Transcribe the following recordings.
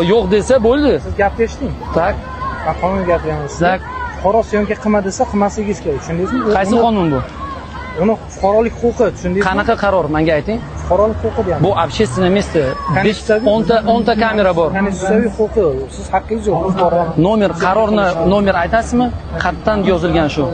Yo'q desa bo'ldi. Siz gapga eshiting. Tak. Men qonun gapiryapman. Tak. Fuqaro syomka qilma desa qilmasligingiz kerak. Tushundingizmi? Qaysi qonun bu? Uni fuqarolik huquqi, tushundingizmi? Qanaqa qaror? Menga ayting. Fuqarolik huquqi deyapman. Bu общественное место. 10 ta kamera bor. Konstitutsiyaviy huquqi. Siz haqqingiz yo'q fuqaro. Nomer aytasizmi? Xatdan yozilgan shu.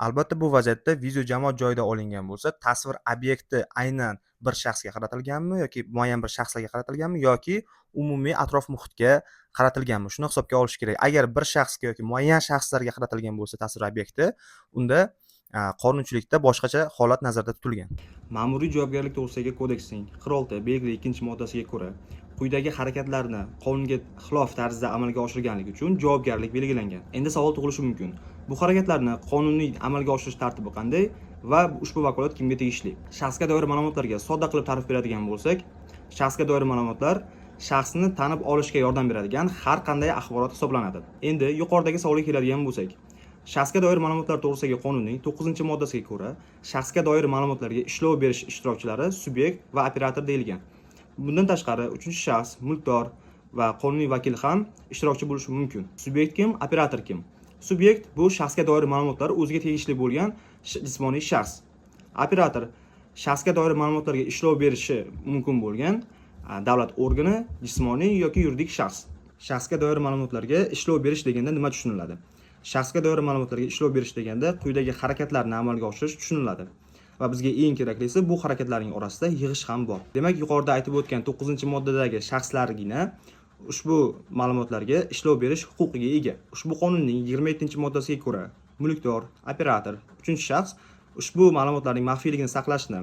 Albatta bu vaziyatda video jamoat joyida olingan bo'lsa, tasvir obyekti aynan bir shaxsga qaratilganmi yoki muayyan bir shaxslarga qaratilganmi yoki umumiy atrof muhitga qaratilganmi? Shuni hisobga olish kerak. Agar bir shaxsga yoki muayyan shaxslarga qaratilgan bo'lsa tasvir obyekti, unda qonunchilikda boshqacha holat nazarda tutilgan. Ma'muriy javobgarlik to'g'risidagi kodeksning 46 belgili 2-moddasiga ko'ra, quyidagi harakatlarni qonunga xilof tarzda amalga oshirganlik uchun javobgarlik belgilangan. Endi savol tug'ilishi mumkin. Bu harakatlarni qonuniy amalga oshirish tartibi qanday va ushbu vakolat kimga tegishli? Shaxsga doir ma'lumotlarga sodda qilib ta'rif beradigan bo'lsak, shaxsga doir ma'lumotlar shaxsni tanib olishga yordam beradigan har qanday axborot hisoblanadi. Endi yuqoridagi savolga keladigan bo'lsak, shaxsga doir ma'lumotlar to'g'risidagi qonunning 9-moddasiga ko'ra, shaxsga doir ma'lumotlarga ishlov berish ishtirokchilari subyekt va operator deyilgan. Bundan tashqari, 3-shaxs, mulkdor va qonuniy vakil ham ishtirokchi bo'lishi mumkin. Subyekt kim, operator kim? Subyekt bu shaxsga doir ma'lumotlar o'ziga tegishli bo'lgan jismoniy shaxs. Operator shaxsga doir ma'lumotlarga ishlov berishi mumkin bo'lgan davlat organi, jismoniy yoki yuridik shaxs. Shaxsga doir ma'lumotlarga ishlov berish deganda nima tushuniladi? Shaxsga doir ma'lumotlarga ishlov berish deganda quyidagi harakatlarni amalga oshirish tushuniladi. Va bizga eng keraklisi bu harakatlarning orasida yig'ish ham bor. Demak, yuqorida aytib o'tgan 9-moddadagi shaxslargina ushbu ma'lumotlarga ishlov berish huquqiga ega. Ushbu qonunning 27-moddasiga ko'ra, mulkdor, operator, 3-shaxs ushbu ma'lumotlarning maxfiyligini saqlashni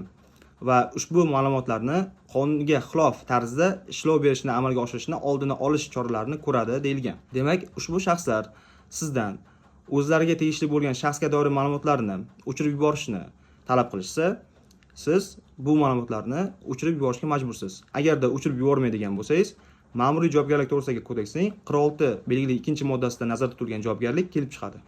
va ushbu ma'lumotlarni qonunga xilof tarzda ishlov berishni amalga oshirishni oldini olish choralarini ko'radi deyilgan. Demak, ushbu shaxslar sizdan o'zlariga tegishli bo'lgan shaxsga doir ma'lumotlarni o'chirib yuborishni talab qilishsa, siz bu ma'lumotlarni o'chirib yuborishga majbursiz. Agarda o'chirib yubormaydigan bo'lsangiz, Ma'muriy javobgarlik to'g'risidagi kodeksning 46 belgili 2-moddasida nazarda tutilgan javobgarlik kelib chiqadi.